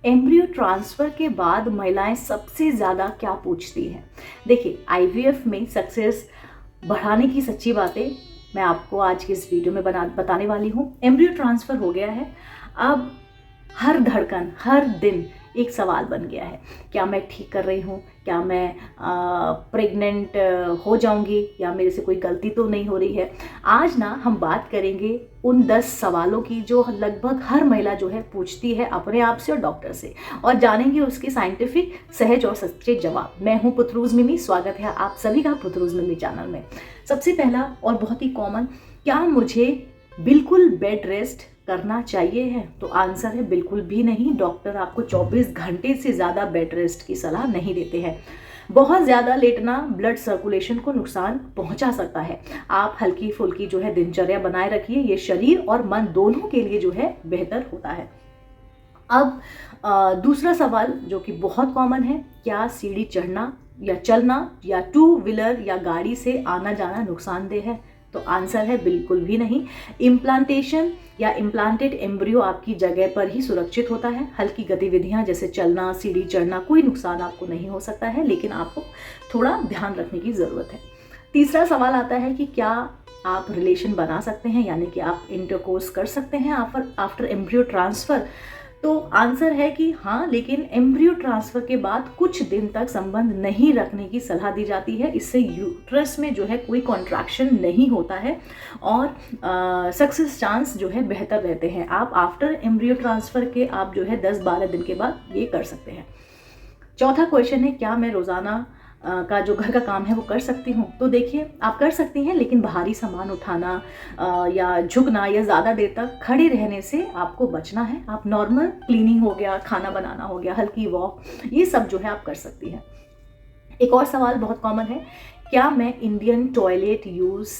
Embryo transfer के बाद महिलाएं सबसे ज़्यादा क्या पूछती हैं? देखिए, आईवीएफ में सक्सेस बढ़ाने की सच्ची बातें मैं आपको आज की इस वीडियो में बताने वाली हूँ। एम्ब्रियो ट्रांसफ़र हो गया है, अब हर धड़कन, हर दिन एक सवाल बन गया है, क्या मैं ठीक कर रही हूँ? क्या मैं प्रेग्नेंट हो जाऊँगी या मेरे से कोई गलती तो नहीं हो रही है? आज ना हम बात करेंगे उन 10 सवालों की जो लगभग हर महिला जो है पूछती है अपने आप से और डॉक्टर से, और जानेंगे उसके साइंटिफिक, सहज और सच्चे जवाब। मैं हूँ पुथरूज मिमी, स्वागत है आप सभी का पुथरूज मिमी चैनल में। सबसे पहला और बहुत ही कॉमन, क्या मुझे बिल्कुल बेड रेस्ट करना चाहिए है? तो आंसर है बिल्कुल भी नहीं। डॉक्टर आपको 24 घंटे से ज़्यादा बेड रेस्ट की सलाह नहीं देते हैं। बहुत ज़्यादा लेटना ब्लड सर्कुलेशन को नुकसान पहुंचा सकता है। आप हल्की फुल्की जो है दिनचर्या बनाए रखिए, ये शरीर और मन दोनों के लिए जो है बेहतर होता है। अब दूसरा सवाल जो कि बहुत कॉमन है, क्या सीढ़ी चढ़ना या चलना या टू व्हीलर या गाड़ी से आना जाना नुकसानदेह है? तो आंसर है बिल्कुल भी नहीं। इम्प्लांटेशन या इम्प्लांटेड एम्ब्रियो आपकी जगह पर ही सुरक्षित होता है। हल्की गतिविधियां जैसे चलना, सीढ़ी चढ़ना, कोई नुकसान आपको नहीं हो सकता है, लेकिन आपको थोड़ा ध्यान रखने की ज़रूरत है। तीसरा सवाल आता है कि क्या आप रिलेशन बना सकते हैं, यानी कि आप इंटरकोर्स कर सकते हैं आफ्टर एम्ब्रियो ट्रांसफ़र? तो आंसर है कि हाँ, लेकिन एम्ब्रियो ट्रांसफ़र के बाद कुछ दिन तक संबंध नहीं रखने की सलाह दी जाती है। इससे यूट्रस में जो है कोई कॉन्ट्रैक्शन नहीं होता है और सक्सेस चांस जो है बेहतर रहते हैं। आप आफ्टर एम्ब्रियो ट्रांसफ़र के आप जो है 10-12 दिन के बाद ये कर सकते हैं। चौथा क्वेश्चन है, क्या मैं रोज़ाना का जो घर का काम है वो कर सकती हूँ? तो देखिए, आप कर सकती हैं, लेकिन भारी सामान उठाना या झुकना या ज़्यादा देर तक खड़े रहने से आपको बचना है। आप नॉर्मल क्लीनिंग हो गया, खाना बनाना हो गया, हल्की वॉक, ये सब जो है आप कर सकती हैं। एक और सवाल बहुत कॉमन है, क्या मैं इंडियन टॉयलेट यूज़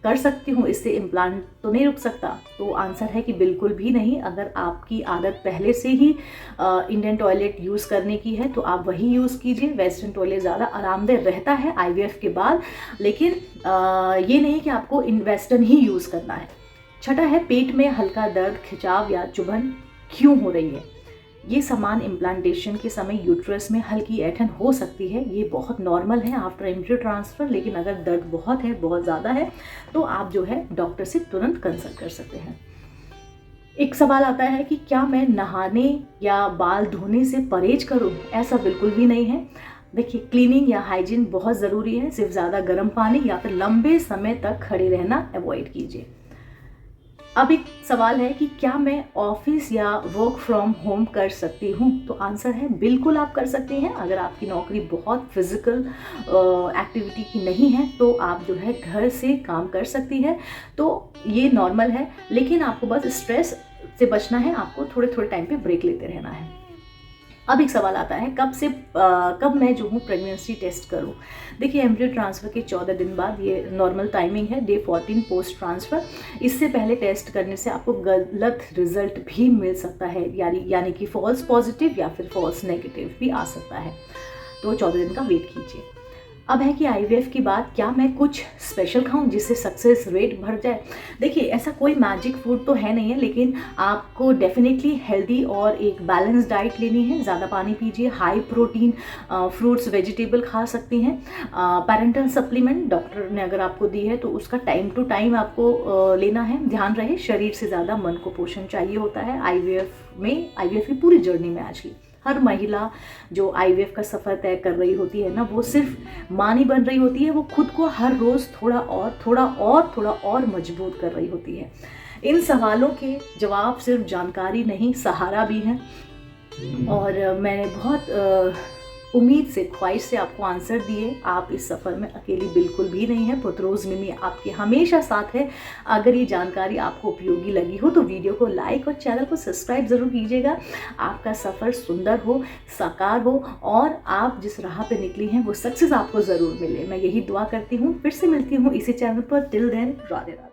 कर सकती हूँ, इससे इम्प्लांट तो नहीं रुक सकता? तो आंसर है कि बिल्कुल भी नहीं। अगर आपकी आदत पहले से ही इंडियन टॉयलेट यूज़ करने की है तो आप वही यूज़ कीजिए। वेस्टर्न टॉयलेट ज़्यादा आरामदेह रहता है आईवीएफ के बाद, लेकिन ये नहीं कि आपको वेस्टर्न ही यूज़ करना है। छठा है, पेट में हल्का दर्द, खिंचाव या चुभन क्यों हो रही है? ये सामान इम्प्लांटेशन के समय यूट्रस में हल्की ऐंठन हो सकती है, ये बहुत नॉर्मल है आफ्टर एम्ब्रियो ट्रांसफ़र। लेकिन अगर दर्द बहुत है, बहुत ज़्यादा है, तो आप जो है डॉक्टर से तुरंत कंसल्ट कर सकते हैं। एक सवाल आता है कि क्या मैं नहाने या बाल धोने से परहेज करूं? ऐसा बिल्कुल भी नहीं है। देखिए, क्लीनिंग या हाइजीन बहुत ज़रूरी है। सिर्फ ज़्यादा गर्म पानी या फिर लंबे समय तक खड़े रहना अवॉइड कीजिए। अब एक सवाल है कि क्या मैं ऑफिस या वर्क फ्रॉम होम कर सकती हूँ? तो आंसर है बिल्कुल आप कर सकती हैं। अगर आपकी नौकरी बहुत फिजिकल एक्टिविटी की नहीं है तो आप जो है घर से काम कर सकती है। तो ये नॉर्मल है, लेकिन आपको बस स्ट्रेस से बचना है, आपको थोड़े थोड़े टाइम पे ब्रेक लेते रहना है। अब एक सवाल आता है, कब मैं जो हूँ प्रेगनेंसी टेस्ट करूँ? देखिए, एम्ब्रियो ट्रांसफ़र के 14 दिन बाद ये नॉर्मल टाइमिंग है, डे 14 पोस्ट ट्रांसफ़र। इससे पहले टेस्ट करने से आपको गलत रिजल्ट भी मिल सकता है, यानी कि फॉल्स पॉजिटिव या फिर फॉल्स नेगेटिव भी आ सकता है। तो 14 दिन का वेट कीजिए। अब है कि आईवीएफ की बात, क्या मैं कुछ स्पेशल खाऊं जिससे सक्सेस रेट बढ़ जाए? देखिए, ऐसा कोई मैजिक फूड तो है नहीं है, लेकिन आपको डेफिनेटली हेल्दी और एक बैलेंस डाइट लेनी है। ज़्यादा पानी पीजिए, हाई प्रोटीन फ्रूट्स, वेजिटेबल खा सकती हैं। पेरेंटल सप्लीमेंट डॉक्टर ने अगर आपको दी है तो उसका टाइम टू टाइम आपको लेना है। ध्यान रहे, शरीर से ज़्यादा मन को पोषण चाहिए होता है आईवीएफ की पूरी जर्नी में। आज की हर महिला जो आईवीएफ का सफ़र तय कर रही होती है ना, वो सिर्फ माँ नहीं बन रही होती है, वो खुद को हर रोज़ थोड़ा और मजबूत कर रही होती है। इन सवालों के जवाब सिर्फ जानकारी नहीं, सहारा भी हैं। और मैंने बहुत उम्मीद से, ख्वाहिश से आपको आंसर दिए। आप इस सफ़र में अकेली बिल्कुल भी नहीं है। पुथरूज मिमी आपके हमेशा साथ है। अगर ये जानकारी आपको उपयोगी लगी हो तो वीडियो को लाइक और चैनल को सब्सक्राइब ज़रूर कीजिएगा। आपका सफ़र सुंदर हो, साकार हो और आप जिस राह पे निकली हैं वो सक्सेस आपको ज़रूर मिले। मैं यही दुआ करती हूँ। फिर से मिलती हूँ इसी चैनल पर। Till then, Radhe Radhe.